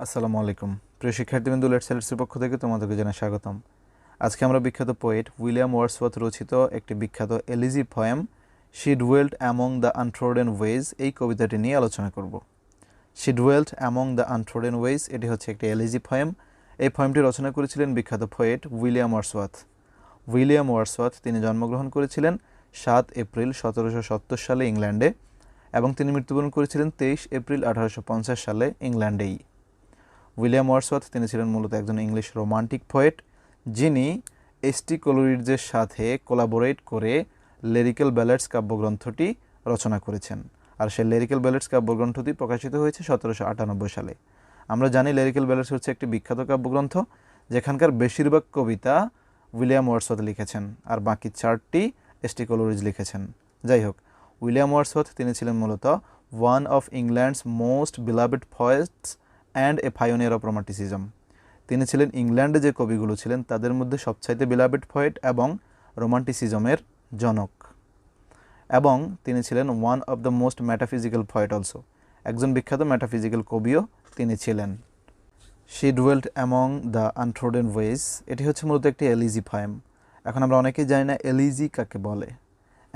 আসসালামু আলাইকুম প্রিয় শিক্ষার্থীবৃন্দ, লেটস সেলেটসের পক্ষ থেকে তোমাদেরকে জানাই স্বাগতম। আজকে আমরা বিখ্যাত পোয়েট উইলিয়াম ওয়ার্ডসওয়ার্থ রচিত একটি বিখ্যাত elegy poem she dwelt among the untrodden ways এই কবিতাটি নিয়ে আলোচনা করব। She dwelt among the untrodden ways এটি হচ্ছে একটি এলিজি পোয়েম। এই পোয়েমটি রচনা করেছিলেন বিখ্যাত poet William Wordsworth. William Wordsworth তিনি জন্মগ্রহণ করেছিলেন 7 এপ্রিল 1770 সালে ইংল্যান্ডে এবং তিনি মৃত্যুবরণ করেছিলেন 23 এপ্রিল 1850 সালে ইংল্যান্ডেই। উইলিয়াম ওয়ার্ডসওয়ার্থ তিনি ছিলেন মূলত একজন ইংলিশ রোমান্টিক পোয়েট, যিনি এসটি কোলরিডজের সাথে কোলাবোরেট করে লিরিক্যাল ব্যালাডস কাব্যগ্রন্থটি রচনা করেছেন। আর সেই লিরিক্যাল ব্যালাডস কাব্যগ্রন্থটি প্রকাশিত হয়েছে 1798 সালে। আমরা জানি লিরিক্যাল ব্যালাডস হচ্ছে একটি বিখ্যাত কাব্যগ্রন্থ, যেখানকার বেশিরভাগ কবিতা উইলিয়াম ওয়ার্ডসওয়ার্থ লিখেছেন আর বাকি 4টি এসটি কোলরিজ লিখেছেন। যাই হোক, উইলিয়াম ওয়ার্ডসওয়ার্থ তিনি ছিলেন মূলত one of England's most beloved poets and a pioneer of romanticism. তিনি ছিলেন ইংল্যান্ডে যে কবিগুলো ছিলেন তাদের মধ্যে সবচাইতে বিলাভেড পোয়েট এবং রোমান্টিসিজমের জনক, এবং তিনি ছিলেন one of the most metaphysical poet also, একজন বিখ্যাত মেটাফিজিক্যাল কবিও তিনি ছিলেন। She dwelt among the untrodden ways এটি হচ্ছে মূলত একটি এলিজি পোয়েম। এখন আমরা অনেকেই জানি না এলিজি কাকে বলে।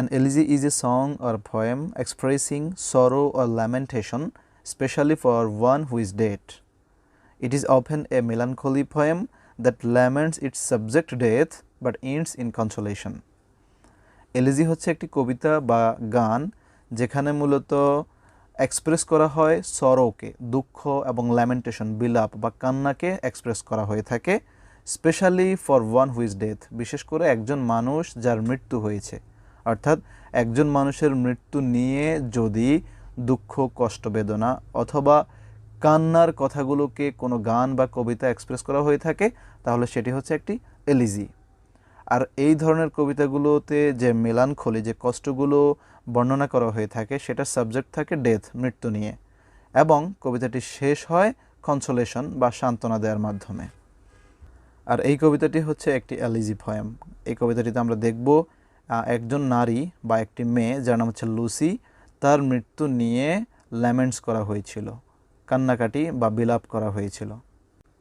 An elegy is a song or poem expressing sorrow or lamentation, especially for one who is dead. It is often a melancholy poem that laments its subject death but ends in consolation. Elegy হচ্ছে একটি কবিতা বা গান যেখানে মূলত express করা হয় সরোকে, দুঃখ, এবং ল্যামেন্টেশন, বিলাপ বা কান্নাকে এক্সপ্রেস করা হয়ে থাকে, specially for one who is death, বিশেষ করে একজন মানুষ যার মৃত্যু হয়েছে। অর্থাৎ একজন মানুষের মৃত্যু নিয়ে যদি দুঃখ, কষ্ট, বেদনা অথবা কান্নার কথাগুলোকে কোনো গান বা কবিতা এক্সপ্রেস করা হয়ে থাকে তাহলে সেটি হচ্ছে একটি এলিজি। আর এই ধরনের কবিতাগুলোতে যে মেলানখলি, যে কষ্টগুলো বর্ণনা করা হয়ে থাকে সেটার সাবজেক্ট থাকে ডেথ, মৃত্যু নিয়ে, এবং কবিতাটি শেষ হয় কনসোলেশন বা সান্ত্বনা দেওয়ার মাধ্যমে। আর এই কবিতাটি হচ্ছে একটি এলিজি পোয়েম। এই কবিতাটিতে আমরা দেখব একজন নারী বা একটি মেয়ে যার নাম হচ্ছে লুসি, তার মৃত্যু নিয়ে ল্যামেন্টস করা হয়েছিল, কান্নাকাটি বা বিলাপ করা হয়েছিল।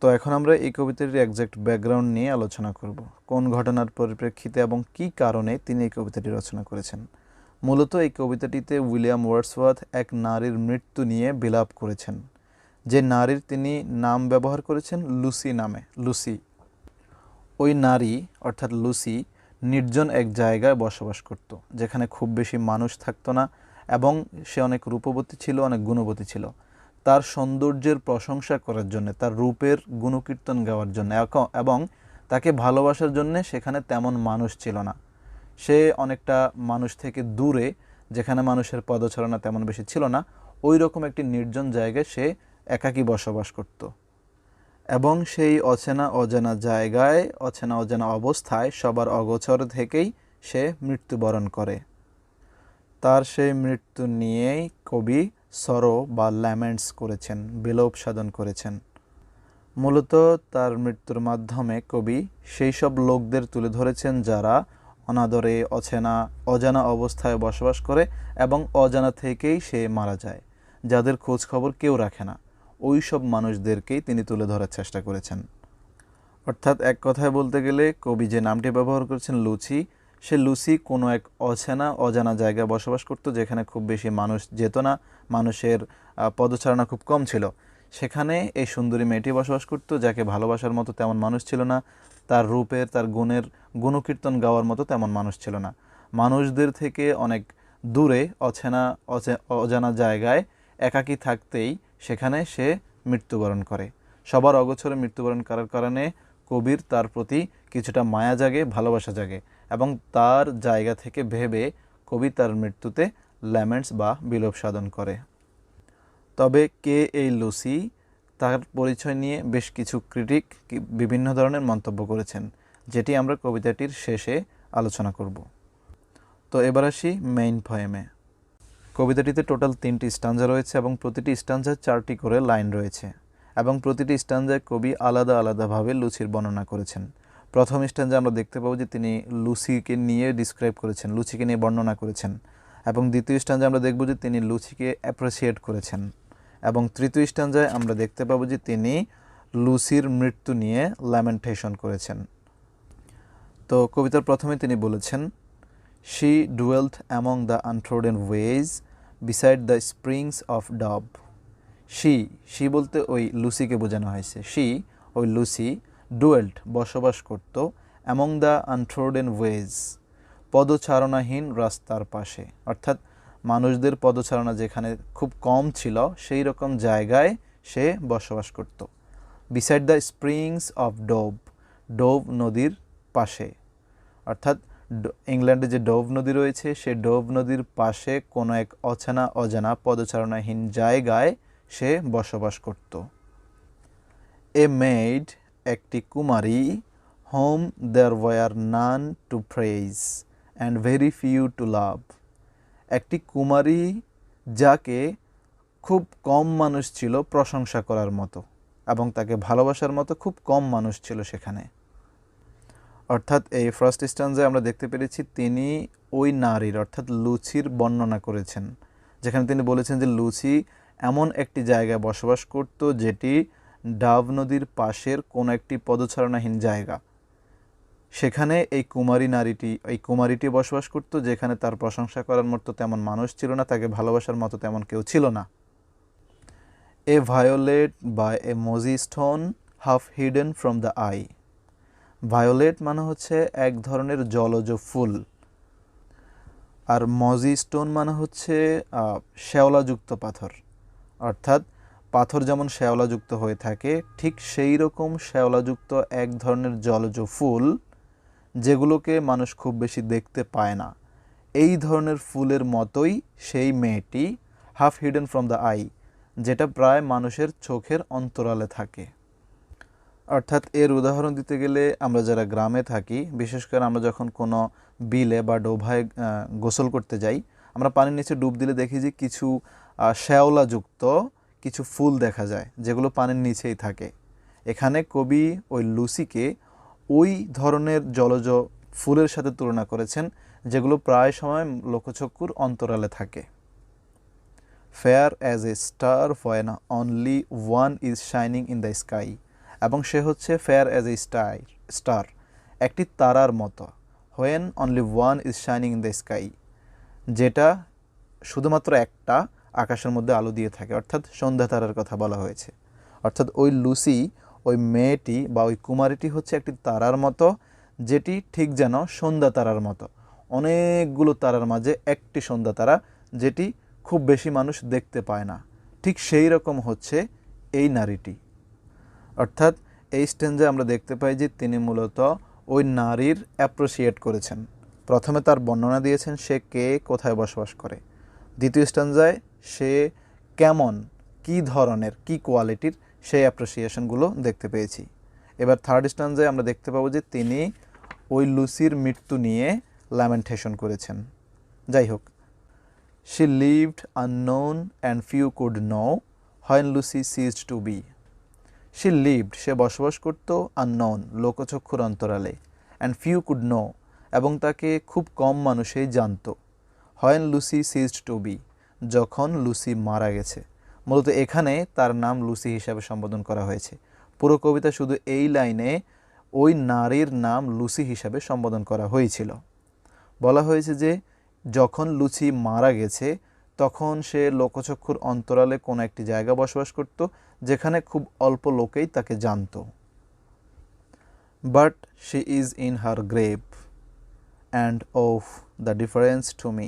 তো এখন আমরা এই কবিতাটির একজ্যাক্ট ব্যাকগ্রাউন্ড নিয়ে আলোচনা করব, কোন ঘটনার পরিপ্রেক্ষিতে এবং কী কারণে তিনি এই কবিতাটি রচনা করেছেন। মূলত এই কবিতাটিতে উইলিয়াম ওয়ার্ডসওয়ার্থ এক নারীর মৃত্যু নিয়ে বিলাপ করেছেন, যে নারীর তিনি নাম ব্যবহার করেছেন লুসি নামে। লুসি, ওই নারী অর্থাৎ লুসি নির্জন এক জায়গায় বসবাস করত, যেখানে খুব বেশি মানুষ থাকতো না, এবং সে অনেক রূপবতী ছিল, অনেক গুণবতী ছিল। তার সৌন্দর্যের প্রশংসা করার জন্য, তার রূপের গুণকীর্তন গাওয়ার জন্য এবং তাকে ভালোবাসার জন্য সেখানে তেমন মানুষ ছিল না। সে অনেকটা মানুষ থেকে দূরে, যেখানে মানুষের পদচারণা তেমন বেশি ছিল না, ওই রকম একটি নির্জন জায়গায় সে একাকী বসবাস করত। এবং সেই অচেনা অজানা জায়গায়, অচেনা অজানা অবস্থায়, সবার অগোচর থেকেই সে মৃত্যুবরণ করে। তার সেই মৃত্যু নিয়েই কবি সরো বা ল্যামেন্টস করেছেন, বিলোপ সাধন করেছেন। মূলত তার মৃত্যুর মাধ্যমে কবি সেই সব লোকদের তুলে ধরেছেন যারা অনাদরে, অজানা অবস্থায় বসবাস করে এবং অজানা থেকেই সে মারা যায়, যাদের খোঁজ খবর কেউ রাখে না, ওই সব মানুষদেরকেই তিনি তুলে ধরার চেষ্টা করেছেন। অর্থাৎ এক কথায় বলতে গেলে কবি যে নামটি ব্যবহার করেছেন লুসি, সে লুসি কোনো এক অজানা জায়গায় বসবাস করত, যেখানে খুব বেশি মানুষ যেত না, মানুষের পদচারণা খুব কম ছিল। সেখানে এই সুন্দরী মেয়েটি বসবাস করত, যাকে ভালোবাসার মতো তেমন মানুষ ছিল না, তার রূপের, তার গুণের গুণকীর্তন গাওয়ার মতো তেমন মানুষ ছিল না। মানুষদের থেকে অনেক দূরে, অজানা জায়গায় একাকী থাকতেই সেখানে সে মৃত্যুবরণ করে। সবার অগোচরে মৃত্যুবরণ করার কারণে কবির তার প্রতি কিছুটা মায়া জাগে, ভালোবাসা জাগে, এবং তার জায়গা থেকে ভেবে কবি তার মৃত্যুতে ল্যামেন্টস বা বিলোপ সাধন করে। তবে কে এই লুসি, তার পরিচয় নিয়ে বেশ কিছু ক্রিটিক বিভিন্ন ধরনের মন্তব্য করেছেন, যেটি আমরা কবিতাটির শেষে আলোচনা করব। তো এবার আসি মেইন পোয়েমে। কবিতাটিতে টোটাল 3টি স্টাঞ্জা রয়েছে এবং প্রতিটি স্টাঞ্জায় 4টি করে লাইন রয়েছে, এবং প্রতিটি স্টাঞ্জায় কবি আলাদা আলাদাভাবে লুসির বর্ণনা করেছেন। প্রথম স্টাঞ্জা আমরা দেখতে পাবো যে তিনি লুসিকে নিয়ে ডিসক্রাইব করেছেন, লুসিকে নিয়ে বর্ণনা করেছেন, এবং দ্বিতীয় স্টাঞ্জা আমরা দেখব যে তিনি লুসিকে অ্যাপ্রিসিয়েট করেছেন, এবং তৃতীয় স্ট্যান্জায় আমরা দেখতে পাবো যে তিনি লুসির মৃত্যু নিয়ে ল্যামেন্টেশন করেছেন। তো কবিতার প্রথমে তিনি বলেছেন, She dwelt among the untrodden ways beside the springs of Dove. She বলতে ওই লুসিকে বোঝানো হয়েছে। ওই লুসি ডুয়েল্ট বসবাস করত among the untrodden ways পদচারণাহীন রাস্তার পাশে, অর্থাৎ মানুষদের পদচারণা যেখানে খুব কম ছিল সেই রকম জায়গায় সে বসবাস করত। beside the springs of dove নদীর পাশে, অর্থাৎ ইংল্যান্ডে যে ডোভ নদী রয়েছে সেই ডোভ নদীর পাশে কোনো এক অজানা পদচারণাহীন জায়গায় সে বসবাস করত। এ মেইড একটি কুমারী, whom there were none to praise and very few to love. একটি কুমারী যাকে খুব কম মানুষ ছিল প্রশংসা করার মতো এবং তাকে ভালোবাসার মতো খুব কম মানুষ ছিল সেখানে। অর্থাৎ এই ফার্স্ট স্ট্যান্জায় আমরা দেখতে পেরেছি তিনি ওই নারীর অর্থাৎ লুসির বর্ণনা করেছেন, যেখানে তিনি বলেছেন যে লুসি এমন একটি জায়গায় বসবাস করত যেটি ডাভ নদীর পাশের কোনো একটি পদচারণাহীন জায়গা। সেখানে এই কুমারীটি বসবাস করত যেখানে তার প্রশংসা করার মতো তেমন মানুষ ছিল না, তাকে ভালোবাসার মতো তেমন কেউ ছিল না। এ violet by a mossy stone half hidden from the eye. Violet মানে হচ্ছে এক ধরনের জলজ ফুল, আর মজি স্টোন মানে হচ্ছে শ্যাওলাযুক্ত পাথর। অর্থাৎ পাথর যেমন শ্যাওলাযুক্ত হয়ে থাকে ঠিক সেই রকম শ্যাওলাযুক্ত এক ধরনের জলজ ফুল যেগুলোকে মানুষ খুব বেশি দেখতে পায় না, এই ধরনের ফুলের মতোই সেই মেয়েটি, half hidden from the I, যেটা প্রায় মানুষের চোখের অন্তরালে থাকে। অর্থাৎ এর উদাহরণ দিতে গেলে আমরা যারা গ্রামে থাকি, বিশেষ করে আমরা যখন কোনো বিলে বা ডোভায় গোসল করতে যাই, আমরা পানির নিচে ডুব দিলে দেখি যে কিছু শ্যাওলাযুক্ত কিছু ফুল দেখা যায় যেগুলো পানির নিচেই থাকে। এখানে কবি ওই লুসিকে ওই ধরনের জলজ ফুলের সাথে তুলনা করেছেন যেগুলো প্রায় সময় লোকচক্ষুর অন্তরালে থাকে। Fair as a star when only one is shining in the sky, এবং সে হচ্ছে ফেয়ার অ্যাজ এ স্টার, একটি তারার মতো, when only one is shining in the sky, যেটা শুধুমাত্র একটা আকাশের মধ্যে আলো দিয়ে থাকে, অর্থাৎ সন্ধ্যা তারার কথা বলা হয়েছে। অর্থাৎ ওই লুসি, ওই মেয়েটি বা ওই কুমারীটি হচ্ছে একটি তারার মতো, যেটি ঠিক যেন সন্ধ্যা তারার মতো, অনেকগুলো তারার মাঝে একটি সন্ধ্যা তারা, যেটি খুব বেশি মানুষ দেখতে পায় না। ঠিক সেই রকম হচ্ছে এই নারীটি। অর্থাৎ এই স্ট্যান্জায় আমরা দেখতে পাই যে তিনি মূলত ওই নারীর অ্যাপ্রিসিয়েট করেছেন। প্রথমে তার বর্ণনা দিয়েছেন সে কে, কোথায় বসবাস করে। দ্বিতীয় স্ট্যান্জায় সে কেমন, কি ধরনের, কি কোয়ালিটির, সেই অ্যাপ্রিসিয়েশনগুলো দেখতে পেয়েছি। এবার থার্ড স্ট্যান্জায় আমরা দেখতে পাবো যে তিনি ওই লুসির মৃত্যু নিয়ে ল্যামেন্টেশন করেছেন। যাই হোক, She lived unknown and few could know when Lucy ceased to be. She lived, সে বসবাস করত, unknown, লোকচক্ষুর অন্তরালে, and few could know, এবং তাকে খুব কম মানুষই জানত, when Lucy ceased to be, যখন লুসি মারা গেছে। মূলত এখানে তার নাম লুসি হিসাবে সম্বোধন করা হয়েছে। পুরো কবিতা শুধু এই লাইনে ওই নারীর নাম লুসি হিসাবে সম্বোধন করা হয়েছিল। বলা হয়েছে যে যখন লুসি মারা গেছে তখন সে লোকচক্ষুর অন্তরালে কোনো একটি জায়গা বসবাস করত যেখানে খুব অল্প লোকেই তাকে জানত। But she is in her grave and of the difference to me.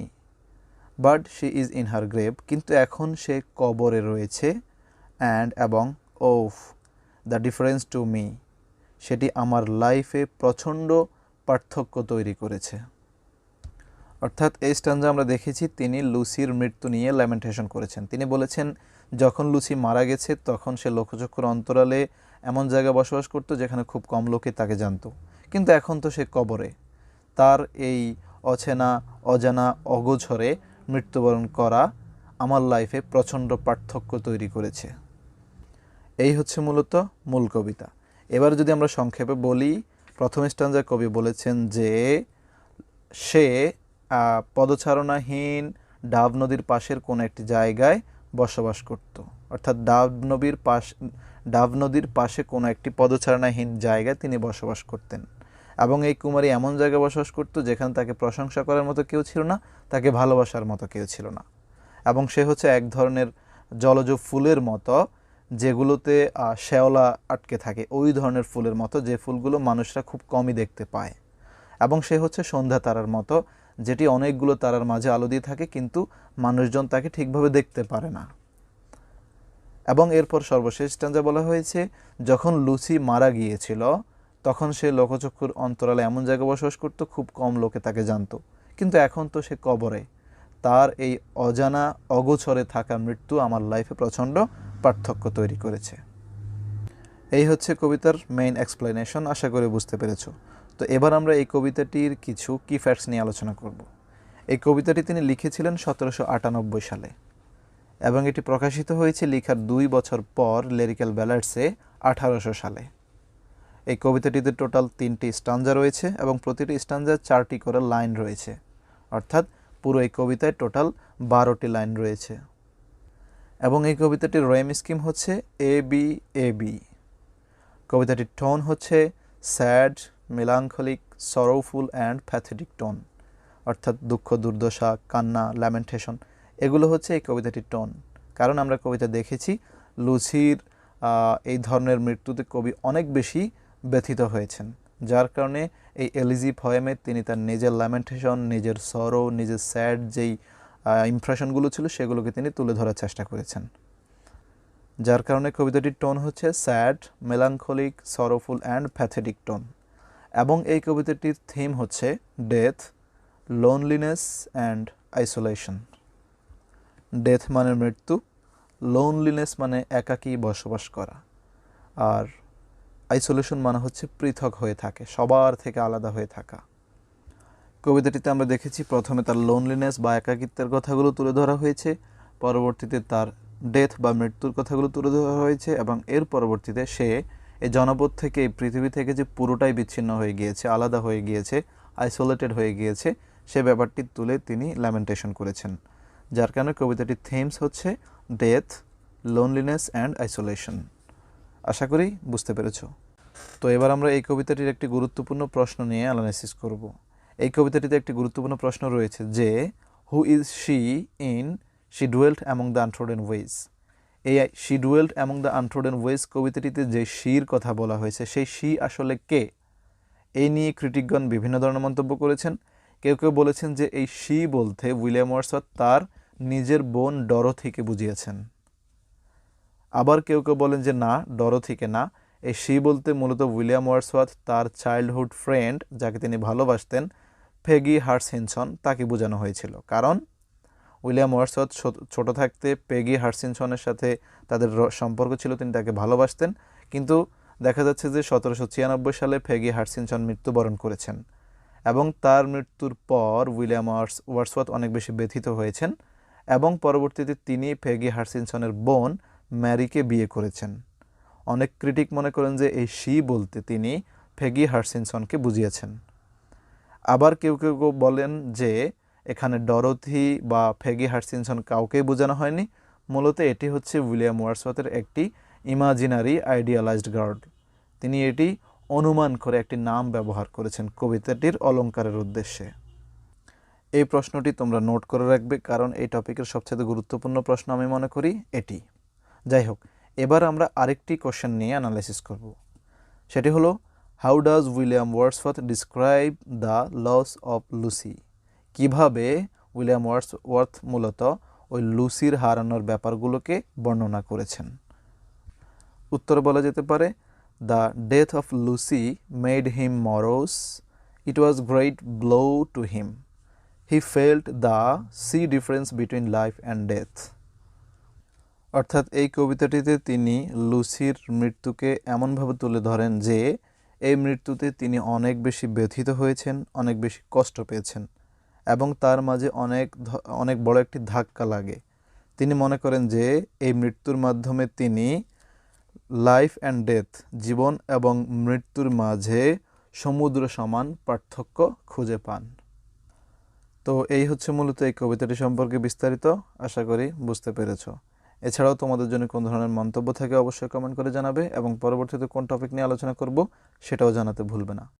But she is in her grave, কিন্তু এখন সে কবরে রয়েছে, অ্যান্ড এবং of the difference to me, সেটি আমার লাইফে প্রচণ্ড পার্থক্য তৈরি করেছে। অর্থাৎ এই স্ট্যান্জা আমরা দেখেছি তিনি লুসির মৃত্যু নিয়ে ল্যামেন্টেশন করেছেন। তিনি বলেছেন যখন লুসি মারা গেছে তখন সে লোকচক্ষুর অন্তরালে এমন জায়গায় বসবাস করত যেখানে খুব কম লোকে তাকে জানত, কিন্তু এখন তো সে কবরে। তার এই অজানা অগোচরে মৃত্যুবরণ করা আমার লাইফে প্রচণ্ড পার্থক্য তৈরি করেছে। এই হচ্ছে মূলত মূল কবিতা। এবার যদি আমরা সংক্ষেপে বলি, প্রথম স্ট্যান্জায় কবি বলেছেন যে সে পদচারণাহীন ডাব নদীর পাশের কোনো একটি জায়গায় বসবাস করত। অর্থাৎ ডাব নদীর পাশে কোনো একটি পদচারণাহীন জায়গায় তিনি বসবাস করতেন। এবং এই কুমারী এমন জায়গায় বসবাস করত যেখানে তাকে প্রশংসা করার মতো কেউ ছিল না, তাকে ভালোবাসার মতো কেউ ছিল না। এবং সে হচ্ছে এক ধরনের জলজ ফুলের মতো, যেগুলোতে শ্যাওলা আটকে থাকে, ওই ধরনের ফুলের মতো, যে ফুলগুলো মানুষরা খুব কমই দেখতে পায়। এবং সে হচ্ছে সন্ধ্যা তারার মতো, যেটি অনেকগুলো তারার মাঝে আলো দিয়ে থাকে, কিন্তু মানুষজন তাকে ঠিকভাবে দেখতে পারে না। এবং এরপর সর্বশেষ স্ট্যাঞ্জা বলা হয়েছে, যখন লুসি মারা গিয়েছিল তখন সে লোকচক্ষুর অন্তরালে এমন জায়গায় বসবাস করতো খুব কম লোকে তাকে জানতো, কিন্তু এখন তো সে কবরে। তার এই অজানা অগোচরে থাকা মৃত্যু আমার লাইফে প্রচণ্ড পার্থক্য তৈরি করেছে। এই হচ্ছে কবিতার মেইন এক্সপ্লেনেশন, আশা করি বুঝতে পেরেছো। তো এবার আমরা এই কবিতাটির কিছু কি ফ্যাক্টস নিয়ে আলোচনা করব। এই কবিতাটি তিনি লিখেছিলেন 1798 সালে এবং এটি প্রকাশিত হয়েছে লেখার 2 বছর পর লিরিক্যাল ব্যালাডসে 1800 সালে। এই কবিতাটিতে টোটাল 3টি স্টাঞ্জা রয়েছে এবং প্রতিটি স্টাঞ্জার 4টি করে লাইন রয়েছে, অর্থাৎ পুরো এই কবিতায় টোটাল 12টি লাইন রয়েছে। এবং এই কবিতাটির রেম স্কিম হচ্ছে AB। কবিতাটির টোন হচ্ছে sad, melancholic, sorrowful and pathetic tone, অর্থাৎ দুঃখ, দুর্দশা, কান্না, ল্যামেন্টেশন, এগুলো হচ্ছে এই কবিতাটির টোন। কারণ আমরা কবিতা দেখেছি লুসির এই ধরনের মৃত্যুতে কবি অনেক বেশি ব্যথিত হয়েছেন, যার কারণে এই এলিজি পয়েমে তিনি তার নিজের ল্যামেন্টেশন, নিজের সরো, নিজের স্যাড যেই ইমপ্রেশনগুলো ছিল সেগুলোকে তিনি তুলে ধরার চেষ্টা করেছেন। যার কারণে কবিতাটির টোন হচ্ছে sad, melancholic, sorrowful and pathetic tone. এবং এই কবিতাটির থিম হচ্ছে death, loneliness and isolation. Death মানে মৃত্যু, লোনলিনেস মানে একাকী বসবাস করা, আর আইসোলেশন মানে হচ্ছে পৃথক হয়ে থাকে, সবার থেকে আলাদা হয়ে থাকা। কবিতাটিতে আমরা দেখেছি প্রথমে তার লোনলিনেস বা একাকিত্বের কথাগুলো তুলে ধরা হয়েছে, পরবর্তীতে তার ডেথ বা মৃত্যুর কথাগুলো তুলে ধরা হয়েছে, এবং এর পরবর্তীতে সে এই জনপদ থেকে, এই পৃথিবী থেকে যে পুরোটাই বিচ্ছিন্ন হয়ে গিয়েছে, আলাদা হয়ে গিয়েছে, আইসোলেটেড হয়ে গিয়েছে, সে ব্যাপারটি তুলে তিনি ল্যামেন্টেশন করেছেন। যার কারণে কবিতাটির থিমস হচ্ছে ডেথ, লোনলিনেস অ্যান্ড আইসোলেশন। আশা করি বুঝতে পেরেছ। তো এবার আমরা এই কবিতাটির একটি গুরুত্বপূর্ণ প্রশ্ন নিয়ে অ্যানালাইসিস করব। এই কবিতাটিতে একটি গুরুত্বপূর্ণ প্রশ্ন রয়েছে যে who is she in she dwelt among the untrodden ways. এই she dwelt among the untrodden ways কবিতাটিতে যে শির কথা বলা হয়েছে, সেই শি আসলে কে? এই নিয়ে ক্রিটিকগণ বিভিন্ন ধরনের মন্তব্য করেছেন। কেউ কেউ বলেছেন যে এই শি বলতে উইলিয়াম ওয়ার্ডসওয়ার্থ তার নিজের বোন ডরোথিকে বুঝিয়েছেন। আবার কেউ কেউ বলেন যে না, ডরোথিকে না, এই শি বলতে মূলত উইলিয়াম ওয়ার্ডসওয়ার্থ তার চাইল্ডহুড ফ্রেন্ড, যাকে তিনি ভালোবাসতেন, পেগি হার্টসিনসন, তাকে বোঝানো হয়েছিল। কারণ উইলিয়াম ওয়ার্ডসওয়ার্থ ছোট থাকতে পেগি হার্টসিনসনের সাথে তাদের সম্পর্ক ছিল, তিনি তাকে ভালোবাসতেন। কিন্তু দেখা যাচ্ছে যে 1796 সালে পেগি হার্টসিনসন মৃত্যুবরণ করেছেন এবং তার মৃত্যুর পর উইলিয়াম ওয়ার্ডসওয়ার্থ অনেক বেশি ব্যথিত হয়েছেন এবং পরবর্তীতে তিনি পেগি হার্টসিনসনের বোন ম্যারিকে বিয়ে করেছেন। অনেক ক্রিটিক মনে করেন যে এই শি বলতে তিনি পেগি হার্টসিনসনকে বুঝিয়েছেন। আবার কেউ কেউ বলেন যে এখানে ডরোথি বা পেগি হার্টসিনসন কাউকেই বোঝানো হয়নি, মূলত এটি হচ্ছে উইলিয়াম ওয়ার্ডসওয়ার্থের একটি ইমাজিনারি আইডিয়ালাইজড গার্ল। তিনি এটি অনুমান করে একটি নাম ব্যবহার করেছেন কবিতাটির অলঙ্কারের উদ্দেশ্যে। এই প্রশ্নটি তোমরা নোট করে রাখবে, কারণ এই টপিকের সবচেয়ে গুরুত্বপূর্ণ প্রশ্ন আমি মনে করি এটি। যাই হোক, এবার আমরা আরেকটি কোশ্চেন নিয়ে অ্যানালাইসিস করব। সেটি হলো, how does William Wordsworth describe the loss of Lucy? কিভাবে উইলিয়াম ওয়ার্ডসওয়ার্থ মূলত ওই লুসির হারানোর ব্যাপারগুলোকে বর্ণনা করেছেন? উত্তর বলা যেতে পারে, the death of Lucy made him morose, it was great blow to him, he felt the sea difference between life and death. অর্থাৎ এই কবিতাটিতে তিনি লুসির মৃত্যুকে এমনভাবে তুলে ধরেন যে এই মৃত্যুতে তিনি অনেক বেশি ব্যথিত হয়েছেন, অনেক বেশি কষ্ট পেয়েছেন এবং তার মাঝে অনেক বড় একটি ধাক্কা লাগে। তিনি মনে করেন যে এই মৃত্যুর মাধ্যমে তিনি লাইফ অ্যান্ড ডেথ, জীবন এবং মৃত্যুর মাঝে সমুদ্র সমান পার্থক্য খুঁজে পান। তো এই হচ্ছে মূলত এই কবিতাটি সম্পর্কে বিস্তারিত। আশা করি বুঝতে পেরেছ। এছাড়াও তোমাদের জন্য কোন ধরনের মন্তব্য থাকে অবশ্যই কমেন্ট করে জানাবে এবং পরবর্তীতে কোন টপিক নিয়ে আলোচনা করব সেটাও জানাতে ভুলবে না।